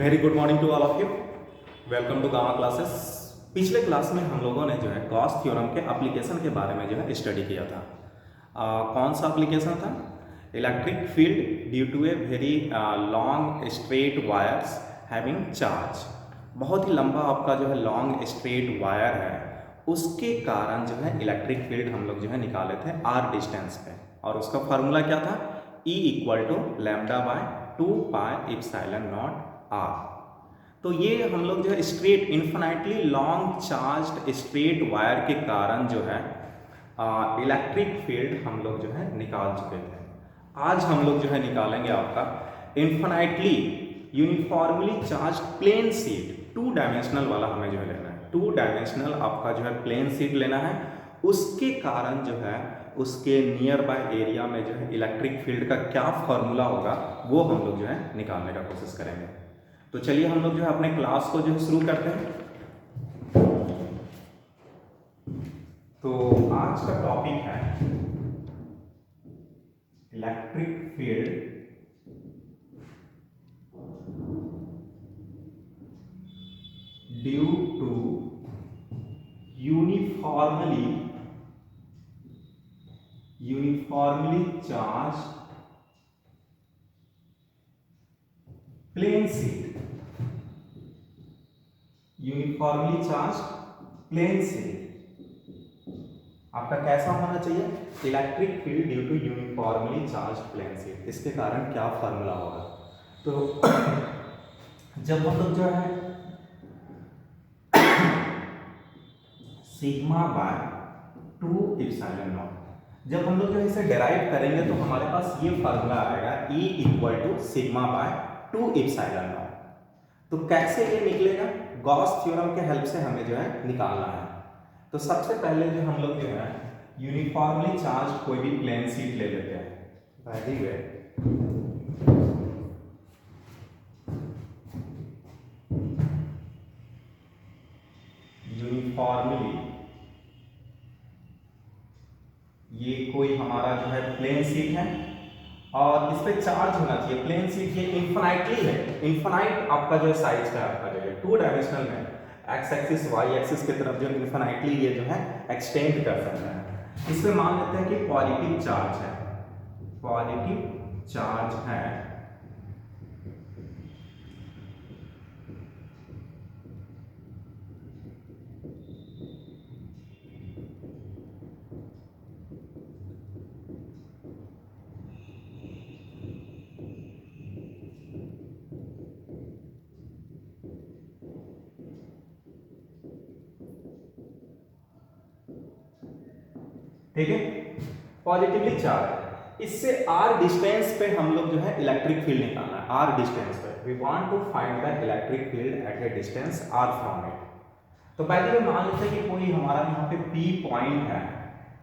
Very good morning to all of you. Welcome to Gamma classes. पिछले class में हम लोगों ने जो है गॉस थ्योरम के एप्लीकेशन के बारे में जो है स्टडी किया था। कौन सा एप्लीकेशन था? Electric field due to a very long straight wires having charge. बहुत ही लंबा आपका जो है लॉन्ग स्ट्रेट वायर है, उसके कारण जो है इलेक्ट्रिक फील्ड हम लोग जो है निकाले थे आर डिस्टेंस पे, और उसका फार्मूला क्या था? E equal to lambda by 2 pi epsilon naught r. तो ये हम लोग जो है straight infinitely long charged straight wire के कारण जो है इलेक्ट्रिक फील्ड हम लोग जो है निकाल चुके थे। आज हम लोग जो है निकालेंगे आपका infinitely uniformly charged plane sheet, 2 dimensional वाला हमें जो है लेना है। 2 डायमेंशनल आपका जो है प्लेन शीट लेना है, उसके कारण जो है उसके नियर बाय एरिया में जो है इलेक्ट्रिक फील्ड का क्या फॉर्मूला होगा वो हम लोग जो है निकालने का कोशिश करेंगे। तो चलिए हम लोग जो है अपने क्लास को जो है शुरू करते हैं। तो आज का टॉपिक है electric field due to uniformly charged plane sheet. Uniformly charged plane sheet आपका कैसा होना चाहिए? Electric field due to uniformly charged plane sheet. इसके कारण क्या फॉर्मूला होगा? तो जब हम लोग जो है सिग्मा बाय 2 एप्सिलॉन नॉट, जब हम लोग जो इसे डेराइव करेंगे तो हमारे पास ये फार्मूला आएगा E equal to sigma by 2 epsilon naught. तो कैसे ये निकलेगा? गॉस थ्योरम के हेल्प से हमें जो है निकालना है। तो सबसे पहले जो हम लोग जो है यूनिफॉर्मली चार्ज कोई भी प्लेन शीट ले लेते हैं। Very good. यूनिफॉर्मली ये कोई हमारा जो है प्लेन शीट है और इस पे चार्ज होना चाहिए। प्लेन शीट ये इन्फिनाइटली है, इन्फिनाइट आपका जो है साइज का आपका जो है 2 डायमेंशनल में एक्स एक्सिस वाई एक्सिस की तरफ जो इन्फिनाइटली ये जो है एक्सटेंड कर सकता है। इसमें मान लेते हैं कि पॉजिटिव चार्ज है, पॉजिटिव चार्ज है। ठीक है, पॉजिटिवली चार्ज। इससे r डिस्टेंस पे हम लोग जो है इलेक्ट्रिक फील्ड निकालना है। r डिस्टेंस पे we want to find the electric field at a distance r from it. तो पहले मान लेते हैं कि कोई हमारा यहाँ पे P पॉइंट है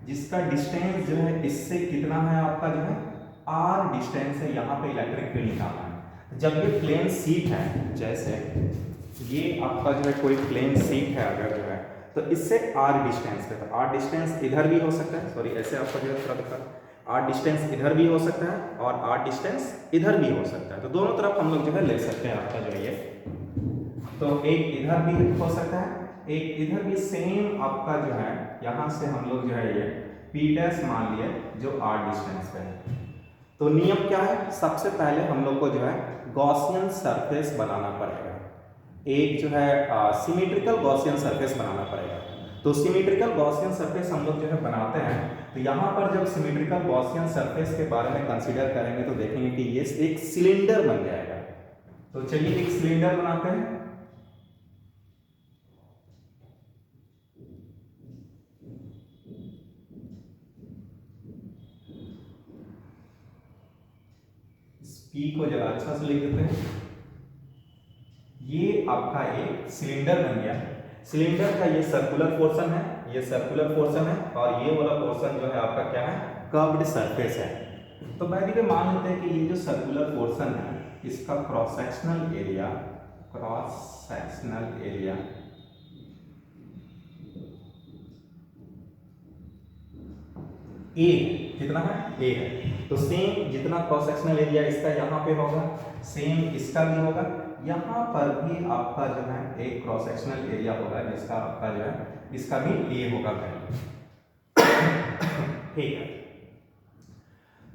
जिसका डिस्टेंस जो है इससे कितना है, आपका जो है r डिस्टेंस है। यहाँ पे इलेक्ट्रिक फील्ड निकालना है। जब ये प्लेन शीट है, जैसे ये आपका जो है कोई प्लेन शीट है अगर जो है, तो इससे r डिस्टेंस पे, तो r डिस्टेंस इधर भी हो सकता है, सॉरी ऐसे आपका जो है थोड़ा दिखा, r डिस्टेंस इधर भी हो सकता है और r डिस्टेंस इधर भी हो सकता है। तो दोनों तरफ हम लोग जो है ले सकते हैं आपका जो है ये। तो एक इधर भी हो सकता है, एक इधर भी, सेम आपका जो है यहाँ से हम लोग जो है ये p डैश मान लिए जो r डिस्टेंस पे है। तो नियम क्या है? सबसे पहले हम लोग को जो है गॉसियन सरफेस बनाना पड़ेगा। एक जो है सिमेट्रिकल गॉसियन सरफेस बनाना पड़ेगा। तो सिमेट्रिकल गॉसियन सरफेस हम लोग जो है बनाते हैं। तो यहाँ पर जब सिमेट्रिकल गॉसियन सरफेस के बारे में कंसीडर करेंगे तो देखेंगे कि ये एक सिलेंडर बन जाएगा। तो चलिए एक सिलेंडर बनाते हैं। P को जरा अच्छा से लिख देते हैं। ये आपका एक सिलेंडर बन गया। सिलेंडर का ये सर्कुलर पोर्शन है, ये सर्कुलर पोर्शन है, और ये वाला पोर्शन जो है आपका क्या है? कर्व्ड सरफेस है। तो पहले के मान लेते हैं कि ये जो सर्कुलर पोर्शन है इसका क्रॉस सेक्शनल एरिया ए कितना है? ए है। तो सेम जितना क्रॉस सेक्शनल एरिया इसका यहाँ पे होगा, सेम इसका भी होगा। यहाँ पर भी आपका जो है एक क्रॉस सेक्शनल एरिया होगा जिसका आपका जो है इसका भी ए होगा वैल्यू। ठीक है,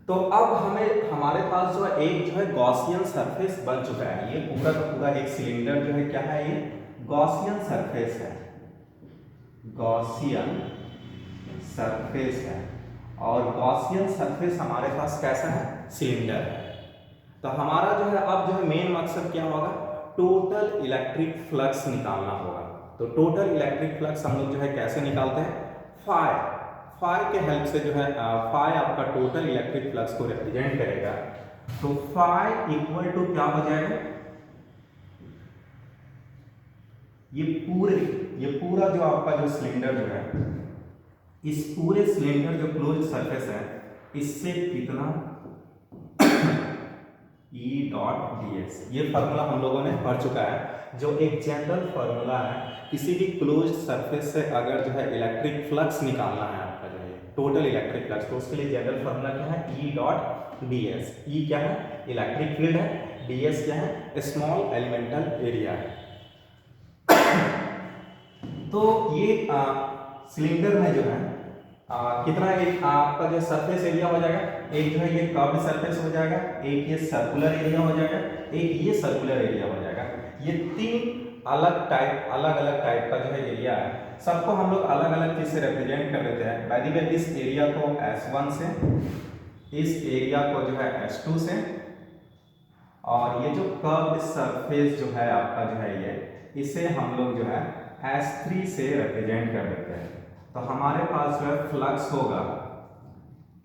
तो अब हमें हमारे पास जो है एक जो है गॉसियन सरफेस बन चुका है। ये पूरा का पूरा एक सिलेंडर जो है क्या है, ये गॉसियन सरफेस है, गॉसियन सरफेस है। और गॉसियन सरफेस हमारे पास कैसा है, सिलेंडर है। तो हमारा जो है अब जो है मेन मकसद क्या होगा, टोटल इलेक्ट्रिक फ्लक्स निकालना होगा। तो टोटल इलेक्ट्रिक फ्लक्स हम लोग जो है कैसे निकालते हैं, फाई के हेल्प से जो है फाई आपका टोटल इलेक्ट्रिक फ्लक्स को रिप्रेजेंट करेगा। तो फाई इक्वल टू क्या हो जाएगा, ये पूरा जो आपका जो सिलेंडर जो है, इस पूरे सिलेंडर जो क्लोज सरफेस है इससे कितना E डॉट ds, ये फार्मूला हम लोगों ने पढ़ चुका है, जो एक जनरल फार्मूला है। किसी भी क्लोज सरफेस से अगर जो है इलेक्ट्रिक फ्लक्स निकालना है आपका जो है टोटल इलेक्ट्रिक फ्लक्स, तो उसके लिए जनरल फार्मूला क्या है, E डॉट ds। E क्या है, इलेक्ट्रिक फील्ड है, ds क्या है, स्मॉल एलिमेंटल एरिया है। तो ये सिलेंडर में जो है कितना एक आपका जो सरफेस एरिया हो जाएगा, एक जो है ये कर्व्ड सरफेस हो जाएगा, एक ये सर्कुलर एरिया हो जाएगा, एक ये सर्कुलर एरिया हो जाएगा। ये तीन अलग अलग टाइप का जो है एरिया है। सबको हम लोग अलग अलग चीज से रिप्रेजेंट कर देते हैं। बाय द वे इस एरिया को S1 से, इस एरिया को जो है S2 से, और ये जो कर्व्ड सरफेस जो है आपका जो है ये, इसे हम लोग जो है S3 से रिप्रेजेंट कर देते हैं। तो हमारे पास जो है फ्लक्स होगा,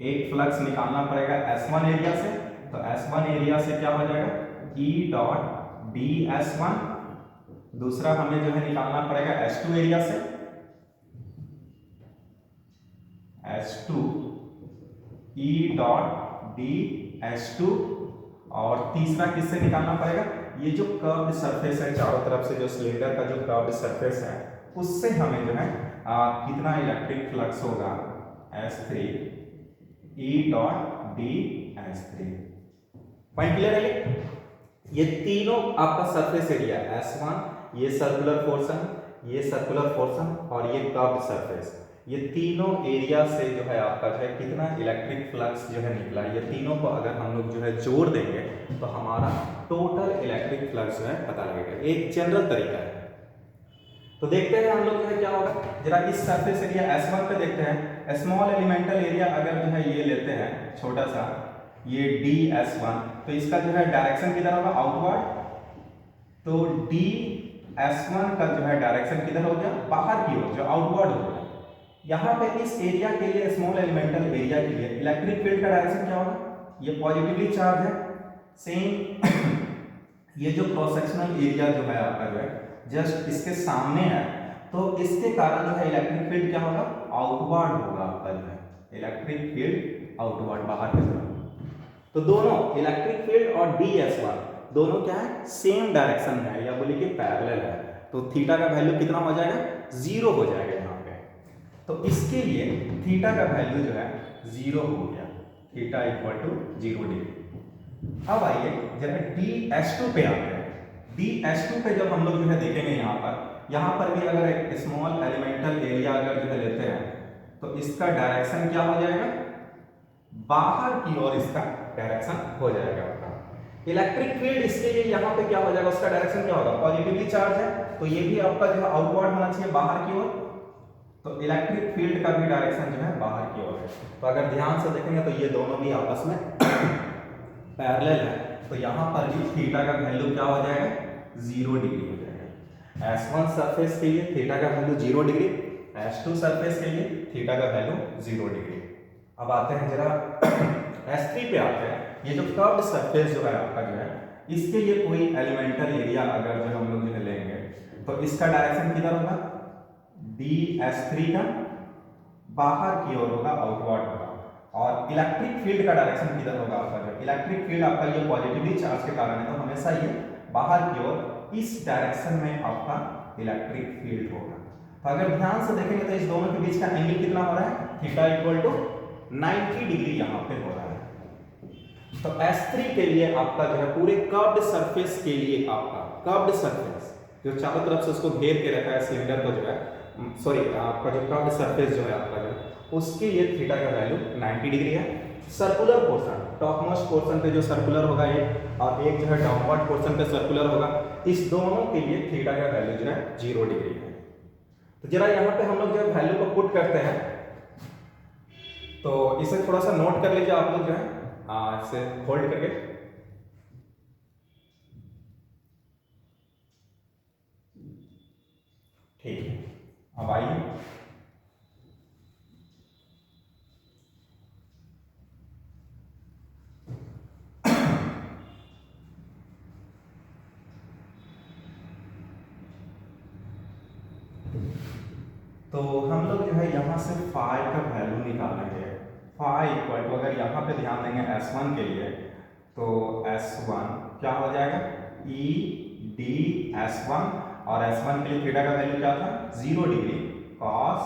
एक फ्लक्स निकालना पड़ेगा S1 एरिया से, तो S1 एरिया से क्या हो जाएगा, E डॉट ds1। दूसरा हमें जो है निकालना पड़ेगा S2 एरिया से, S2 E डॉट ds2। और तीसरा किससे निकालना पड़ेगा, ये जो कर्व्ड सरफेस है चारों तरफ से, जो सिलेंडर का जो कर्व्ड सरफेस है उससे हमें जो है कितना इलेक्ट्रिक फ्लक्स होगा, S3 E dot ds3। Point clear है। ये तीनों आपका सरफेस एरिया S1, ये सर्कुलर पोर्शन, ये सर्कुलर पोर्शन और ये कर्व्ड सरफेस, ये तीनों एरिया से जो है आपका जो है कितना इलेक्ट्रिक फ्लक्स जो है निकला। ये तीनों को अगर हम लोग जो है जोड़ देंगे तो हमारा टोटल इलेक्ट्रिक फ्लक्स जो है पता लगेगा। एक जनरल तरीका है। तो देखते हैं हम लोग जो है क्या होगा, जरा इस सरफेस एरिया S1 पे देखते हैं। स्मॉल एलिमेंटल एरिया अगर जो है ये लेते हैं छोटा सा, ये ds1, तो इसका जो है डायरेक्शन किधर होगा, आउटवर्ड। तो ds1 का जो है डायरेक्शन किधर हो गया, बाहर की ओर, जो आउटवर्ड हो गया। यहाँ पे इस एरिया के लिए, स्मॉल एलिमेंटल एरिया के लिए इलेक्ट्रिक फील्ड का डायरेक्शन क्या होगा, ये पॉजिटिवली चार्ज है। सेम ये जो क्रॉस सेक्शनल एरिया जो है आपका जो है जस्ट इसके सामने है, तो इसके कारण जो है इलेक्ट्रिक फील्ड क्या होगा, आउटवर्ड होगा आपका जो है इलेक्ट्रिक फील्ड आउटवर्ड, बाहर की तरफ। तो दोनों इलेक्ट्रिक फील्ड और ds1 दोनों क्या है, सेम डायरेक्शन है, या बोलिए कि पैरेलल है। तो थीटा का वैल्यू कितना हो जाएगा, 0 हो जाएगा यहाँ पे। तो इसके लिए थीटा का वैल्यू जो है 0 हो गया, थीटा इक्वल टू 0 डिग्री। अब आइए जरा ds2 पे आते हैं। ds2 पे जब हम लोग जो है देखेंगे, यहाँ पर भी अगर एक स्मॉल एलिमेंटल एरिया अगर जो है लेते हैं तो इसका डायरेक्शन क्या हो जाएगा, बाहर की ओर इसका डायरेक्शन हो जाएगा आपका। इलेक्ट्रिक फील्ड इसके लिए यहाँ पे क्या हो जाएगा, उसका डायरेक्शन क्या होगा, पॉजिटिवली चार्ज है, तो ये भी आपका जो है आउटवर्ड होना चाहिए, बाहर की ओर। तो इलेक्ट्रिक फील्ड का भी डायरेक्शन जो है बाहर की ओर है। तो अगर ध्यान से देखेंगे तो ये दोनों भी आपस में पैरेलल है। तो यहाँ पर भी थीटा का वैल्यू क्या हो जाएगा, 0 डिग्री हो जाएगा। S1 सरफेस के लिए थीटा का वैल्यू 0 डिग्री, S2 सरफेस के लिए थीटा का वैल्यू 0 डिग्री। अब आते हैं जरा S3 पे आते हैं। ये जो कर्व्ड सरफेस जो है आपका जो है, इसके लिए कोई एलिमेंटल एरिया अगर जो हम लोग जो है लेंगे तो इसका डायरेक्शन किधर होगा, ds3 का बाहर की ओर होगा, आउटवर्ड होगा। और इलेक्ट्रिक फील्ड का डायरेक्शन किधर होगा आपका, जो इलेक्ट्रिक फील्ड आपका ये पॉजिटिवली चार्ज के कारण है, तो हमेशा ये बाहर की ओर इस डायरेक्शन में आपका इलेक्ट्रिक फील्ड होगा। तो अगर ध्यान से देखेंगे तो इस दोनों के बीच का एंगल कितना हो रहा है, थीटा इक्वल टू 90 डिग्री यहाँ पे हो रहा है। तो S3 के लिए आपका जो है पूरे कर्व्ड सरफेस के लिए आपका कर्व्ड सरफेस जो चारों तरफ से उसको घेर के रखा है सिलेंडर को जो है, सॉरी आपका जो कर्व्ड सरफेस जो है आपका जो उसके लिए थीटा का वैल्यू 90 डिग्री है। Circular portion top most portion पे जो सर्कुलर होगा ये, और एक जो है डाउनवर्ड पोर्शन पे सर्कुलर होगा, इस दोनों के लिए थीटा का वैल्यू जो है 0 डिग्री है। तो जरा यहाँ पे हम लोग जो वैल्यू को पुट करते हैं, तो इसे थोड़ा सा नोट कर लीजिए आप लोग जो है, इसे होल्ड करके। ठीक है, अब आइए तो हम लोग जो है यहाँ से फाई का वैल्यू निकालेंगे। फाई इक्वल टू, अगर यहाँ पे ध्यान देंगे S1 के लिए, तो S1 क्या हो जाएगा, ई डी S1, और S1 के लिए थीटा का वैल्यू क्या था 0 डिग्री cos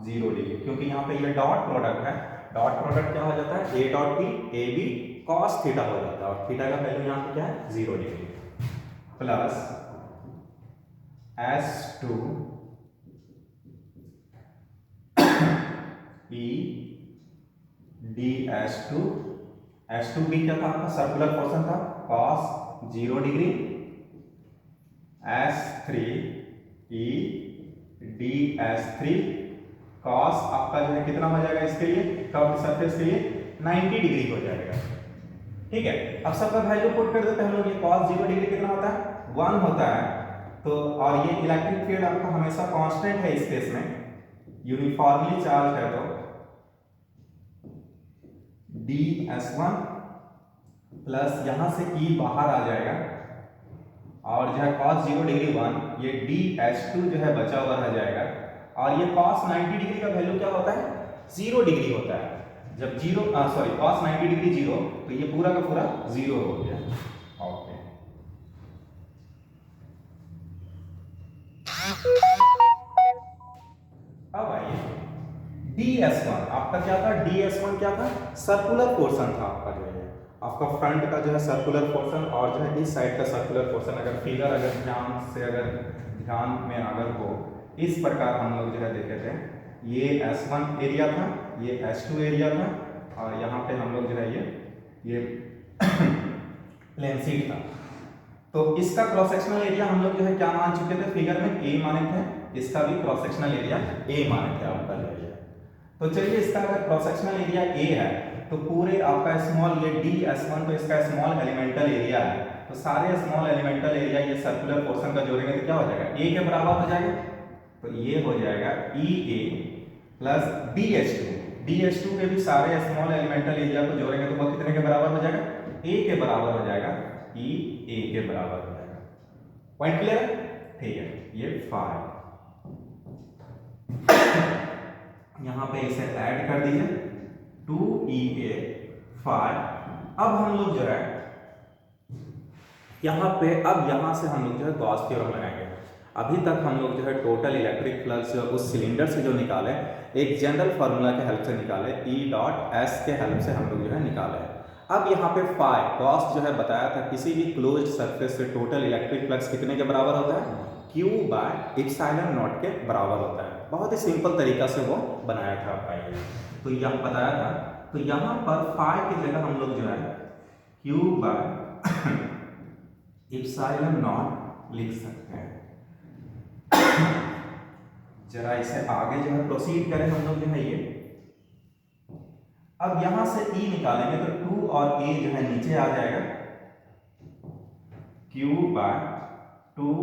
0 डिग्री, क्योंकि यहाँ पे ये डॉट प्रोडक्ट है, डॉट प्रोडक्ट क्या हो जाता है, A dot B A B cos theta हो जाता है, और थीटा का वैल्यू यहाँ पे क्या है 0 degree, plus S2 E D S2 भी क्या था आपका सर्कुलर पोर्शन था cos 0 degree, S3 E D S3 cos आपका जो है कितना हो जाएगा, इसके लिए कर्व्ड सरफेस के लिए 90 डिग्री हो जाएगा। ठीक है, अब सबका वैल्यू पुट कर देते हैं हम लोग। ये cos 0 डिग्री कितना होता है 1 होता है, तो और ये इलेक्ट्रिक फील्ड आपका हमेशा कांस्टेंट है इस केस में, यूनिफॉर्मली चार्ज है, तो ds1 प्लस यहां से E बाहर आ जाएगा, और जो है cos 0 डिग्री 1, ये ds2 जो है बचा हुआ रह जाएगा, और ये cos 90 डिग्री का वैल्यू क्या होता है 0 डिग्री होता है। जब cos 90 डिग्री 0, तो ये पूरा का पूरा 0 हो गया। ओके, अब आइए ds1 आपका क्या था, ds1 क्या था, सर्कुलर पोर्शन था आपका जो है, आपका फ्रंट का जो है सर्कुलर पोर्शन, और जो है इस साइड का सर्कुलर पोर्शन। अगर फिगर अगर ध्यान में अगर हो, इस प्रकार हम लोग जो है देखे थे, ये S1 एरिया था, ये S2 एरिया था, और यहाँ पे हम लोग जो है ये प्लेन शीट था। तो इसका क्रॉस सेक्शनल एरिया हम लोग जो है क्या मान चुके थे फिगर में, A माने थे, इसका भी क्रॉस सेक्शनल एरिया A माने थे आपका जो है। तो चलिए, इसका अगर क्रॉस सेक्शनल एरिया A है, तो पूरे आपका स्मॉल ये ds1, तो इसका स्मॉल एलिमेंटल एरिया है, तो सारे स्मॉल एलिमेंटल एरिया ये सर्कुलर पोर्शन का जोड़ेंगे तो क्या हो जाएगा, A के बराबर हो जाएगा, तो ये हो जाएगा EA प्लस ds2 के भी सारे स्मॉल एलिमेंटल एरिया को जोड़ेंगे तो वो कितने के बराबर हो जाएगा, A के बराबर हो जाएगा, EA के बराबर हो जाएगा। पॉइंट क्लियर है? ठीक है, ये 5 यहाँ पे इसे ऐड कर दीजिए, 2EA 5। अब हम लोग जो है यहाँ पे, अब यहाँ से हम लोग जो है गॉस थ्योरम लगाएंगे। अभी तक हम लोग जो है टोटल इलेक्ट्रिक फ्लक्स उस सिलेंडर से जो निकाले, एक जनरल फार्मूला के हेल्प से निकाले, E डॉट S के हेल्प से हम लोग जो है निकाले। अब यहाँ पे फाई गॉस जो है बताया था, किसी भी क्लोज्ड सरफेस से टोटल इलेक्ट्रिक फ्लक्स कितने के बराबर होता है, Q बाय एप्सिलॉन नॉट के बराबर होता है। बहुत ही सिंपल तरीका से वो बनाया था पाइए, तो यह बताया था। तो यहाँ पर फाई की जगह हम लोग जो है Q बाय एप्सिलॉन नॉट लिख सकते हैं। जरा इसे आगे जो है प्रोसीड करें हम लोग जो है ये। अब यहां से E निकालेंगे तो 2 और A जो है नीचे आ जाएगा, Q by 2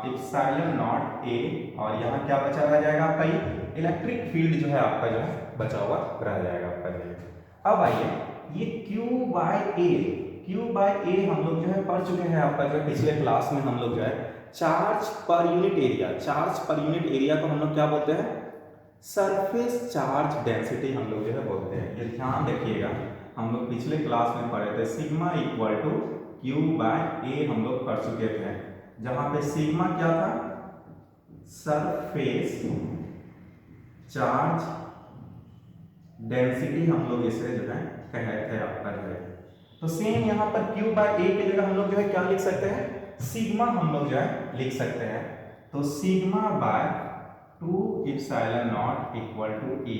epsilon naught A, और यहाँ क्या बचा रह जाएगा आपका, ये इलेक्ट्रिक फील्ड जो है आपका जो है बचा हुआ रह जाएगा आपका जो है। अब आइए, ये Q बाय A हम लोग जो है पढ़ चुके हैं आपका जो है पिछले क्लास में। हम लोग जो है चार्ज पर यूनिट एरिया को हम लोग क्या बोलते हैं, सरफेस चार्ज डेंसिटी हम लोग जो है बोलते हैं। ये ध्यान रखिएगा, हम लोग पिछले क्लास में पढ़े थे sigma equal to Q by A हम लोग पढ़ चुके थे, जहां पे सिग्मा क्या था, सरफेस चार्ज डेंसिटी हम लोग इसे जो है कहते थे आपका जो है। तो सेम यहाँ पर Q बाय A की जगह हम लोग जो है क्या लिख सकते हैं, सिग्मा हम लोग जो है लिख सकते हैं। तो sigma by 2 epsilon naught equal to E,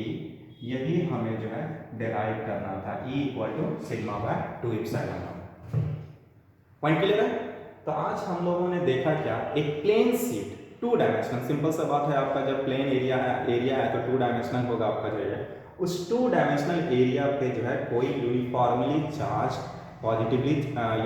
यही हमें जो है डिराइव करना था, E equal to sigma by 2 epsilon naught. Point clear है। तो आज हम लोगों ने देखा क्या, एक प्लेन शीट 2 डायमेंशनल, सिंपल सा बात है, आपका जब प्लेन एरिया है तो 2 डायमेंशनल होगा आपका जो है, उस 2 डायमेंशनल एरिया पे जो है कोई uniformly charge, positively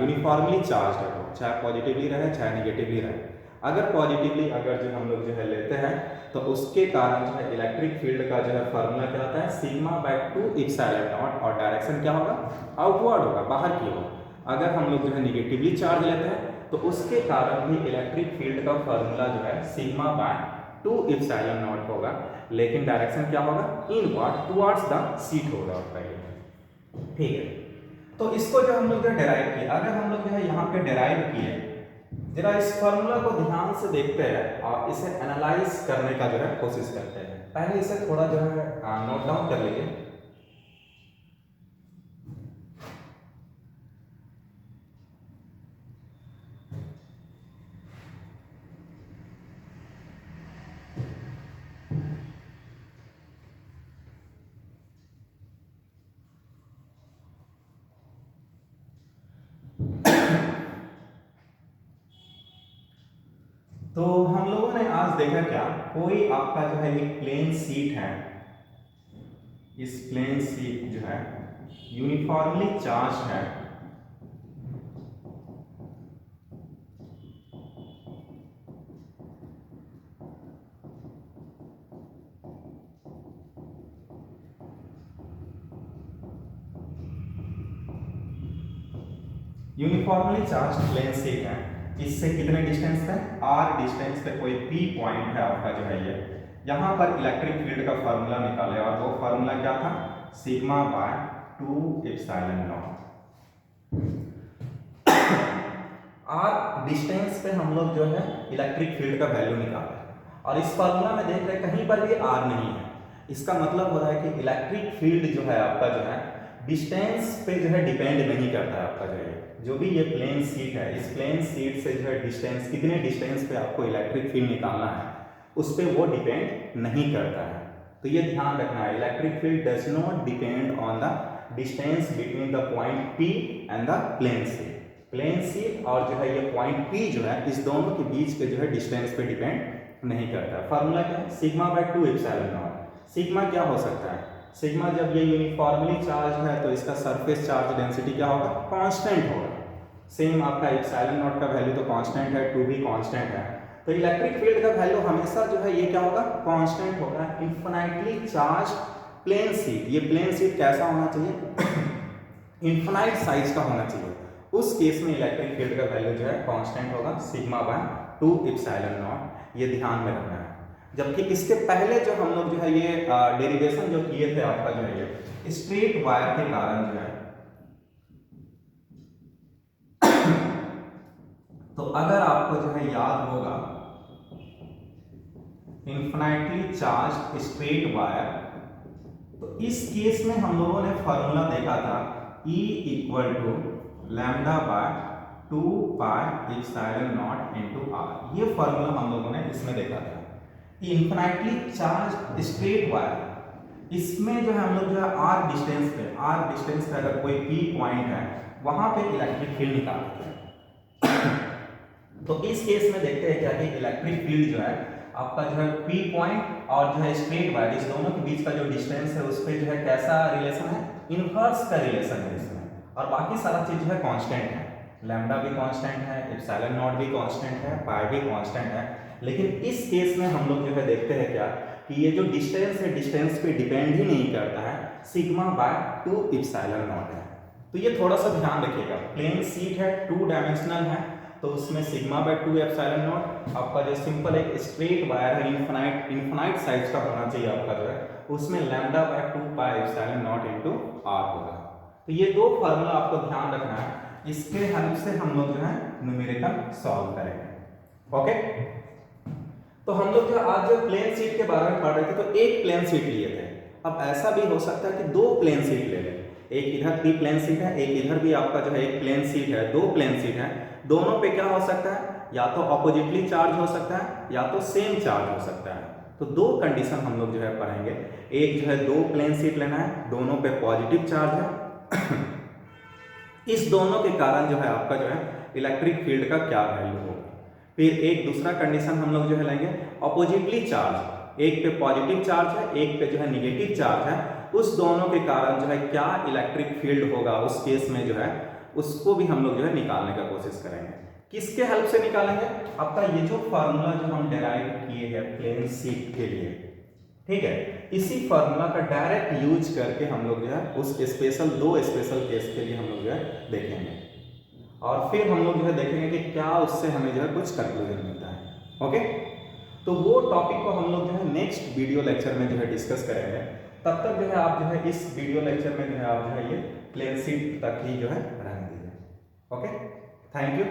uniformly charge हो, चाहे पॉजिटिवली रहे चाहे निगेटिवली रहे। अगर पॉजिटिवली अगर जो हम लोग जो है लेते हैं तो उसके कारण जो है इलेक्ट्रिक फील्ड का जो है फॉर्मूला क्या होता है, सिग्मा बाय 2 इप्सिलॉन नॉट, और डायरेक्शन क्या होगा, आउटवर्ड होगा, बाहर की ओर। अगर हम लोग जो है निगेटिवली चार्ज लेते हैं तो उसके कारण भी इलेक्ट्रिक फील्ड का फॉर्मूला जो है सिग्मा बाय 2 इप्सिलॉन नॉट होगा, लेकिन डायरेक्शन क्या होगा, इनवर्ड टुवर्ड्स द शीट होगा आपका ये। ठीक है, तो इसको जो हम लोग जो डिराइव किया, अगर हम लोग जो है यहाँ पे डिराइव किए, जरा इस फॉर्मूला को ध्यान से देखते हैं और इसे एनालाइज करने का जो है कोशिश करते हैं। पहले इसे थोड़ा जो है नोट डाउन कर लीजिए। तो हम लोगों ने आज देखा क्या, कोई आपका जो है एक प्लेन शीट है, इस प्लेन शीट जो है यूनिफॉर्मली चार्ज है, यूनिफॉर्मली चार्ज प्लेन शीट है, इससे कितने डिस्टेंस पे, r डिस्टेंस पे कोई P पॉइंट है आपका जो है ये, यहाँ पर इलेक्ट्रिक फील्ड का फॉर्मूला निकाले, और वो फॉर्मूला क्या था, sigma by 2 epsilon not. r distance पे हम लोग जो है इलेक्ट्रिक फील्ड का वैल्यू निकाले, और इस फॉर्मूला में देख रहे हैं कहीं पर भी r नहीं है, इसका मतलब हो रहा है कि इलेक्ट्रिक फील्ड जो है आपका जो है डिस्टेंस पे जो है डिपेंड नहीं करता है आपका जो है, जो भी ये प्लेन शीट है, इस प्लेन शीट से जो है डिस्टेंस, कितने डिस्टेंस पे आपको इलेक्ट्रिक फील्ड निकालना है, उस पे वो डिपेंड नहीं करता है। तो ये ध्यान रखना है, electric field does not depend on the distance between the point P and the plane sheet. Plane sheet और जो है ये पॉइंट P जो है, इस दोनों के बीच के जो है डिस्टेंस पे डिपेंड नहीं करता। फॉर्मूला क्या है, sigma by 2 epsilon not. Sigma क्या हो सकता है, सिग्मा जब ये यूनिफॉर्मली चार्ज है तो इसका सरफेस चार्ज डेंसिटी क्या होगा, कांस्टेंट होगा। सेम आपका इप्सिलॉन नॉट का वैल्यू तो कांस्टेंट है, 2 भी कांस्टेंट है, तो इलेक्ट्रिक फील्ड का वैल्यू हमेशा जो है ये क्या होगा, कांस्टेंट होगा। इन्फिनाइटली चार्ज प्लेन शीट, ये प्लेन शीट कैसा होना चाहिए, इन्फिनाइट साइज का होना चाहिए, उस केस में इलेक्ट्रिक फील्ड का वैल्यू जो है कांस्टेंट होगा, सिग्मा बाय 2 इप्सिलॉन नॉट, ये ध्यान में रखना है। जबकि इसके पहले जो हम लोग जो है ये डेरिवेशन जो किए थे आपका जो है ये स्ट्रेट वायर के कारण जो है, तो अगर आपको जो है याद होगा, इन्फिनाइटली चार्ज स्ट्रेट वायर, तो इस केस में हम लोगों ने फॉर्मूला देखा था E equal to lambda by 2 pi epsilon naught into r। ये फॉर्मूला हम लोगों ने इसमें देखा था। इन्फिनाइटली चार्ज स्ट्रेट वायर, इसमें जो है हम लोग जो है r डिस्टेंस पे अगर कोई P पॉइंट है वहां पे इलेक्ट्रिक फील्ड निकालते हैं। तो इस केस में देखते हैं क्या कि इलेक्ट्रिक फील्ड जो है आपका जो है P पॉइंट और जो है स्ट्रेट वायर, इस दोनों के बीच का जो डिस्टेंस है उस पर जो है कैसा रिलेशन है, इनवर्स का रिलेशन है इसमें, और बाकी सारा चीज जो है कांस्टेंट है, लैम्डा भी कांस्टेंट है, इप्सिलॉन नॉट भी कांस्टेंट है, पाई भी कांस्टेंट है। लेकिन इस केस में हम लोग जो है देखते हैं क्या कि ये जो डिस्टेंस है डिस्टेंस पे डिपेंड ही नहीं करता है, सिग्मा बाय 2 इप्सिलॉन नॉट है। तो ये थोड़ा सा ध्यान रखिएगा, प्लेन शीट है, 2 डायमेंशनल है, तो उसमें सिग्मा बाय 2 एप्सिलॉन नॉट, आपका जो सिंपल एक स्ट्रेट वायर है, इनफिनाइट साइज का होना चाहिए आपका जो है, उसमें lambda by 2 pi epsilon not into r होगा। तो ये दो फार्मूला आपको ध्यान रखना है, इसके हेल्प से हम लोग जो है न्यूमेरिकल सॉल्व करेंगे। ओके, तो हम लोग जो आज जो प्लेन शीट के बारे में पढ़ रहे थे, तो एक प्लेन शीट लिए थे, अब ऐसा भी हो सकता है कि 2 प्लेन शीट ले लें। एक इधर भी प्लेन शीट है, एक इधर भी आपका जो है एक प्लेन शीट है, दो प्लेन शीट है, दोनों पे क्या हो सकता है, या तो ऑपोजिटली चार्ज हो सकता है या तो सेम चार्ज हो सकता है। तो दो कंडीशन हम लोग जो है पढ़ेंगे। एक जो है दो प्लेन शीट लेना है, दोनों पे पॉजिटिव चार्ज है इस दोनों के कारण जो है आपका जो है इलेक्ट्रिक फील्ड का क्या वैल्यू होगा। फिर एक दूसरा कंडीशन हम लोग जो है लेंगे ऑपोजिटली चार्ज, एक पे पॉजिटिव चार्ज है, एक पे जो है निगेटिव चार्ज है, उस दोनों के कारण जो है क्या इलेक्ट्रिक फील्ड होगा, उस केस में जो है उसको भी हम लोग जो है निकालने का कोशिश करेंगे। किसके हेल्प से निकालेंगे, आपका ये जो फार्मूला जो हम डेराइव किए हैं प्लेन शीट के लिए, ठीक है, इसी फार्मूला का डायरेक्ट यूज करके हम लोग जो है उस स्पेशल दो स्पेशल केस के लिए हम लोग जो है देखेंगे, और फिर हम लोग जो है देखेंगे कि क्या उससे हमें जो है कुछ कंक्लूजन मिलता है। ओके, तो वो टॉपिक को हम लोग जो है नेक्स्ट वीडियो लेक्चर में जो है डिस्कस करेंगे। तब तक जो है आप जो है इस वीडियो लेक्चर में जो है आप जो है ये प्लेन शीट तक ही जो है रहने दीजिए। Okay, thank you.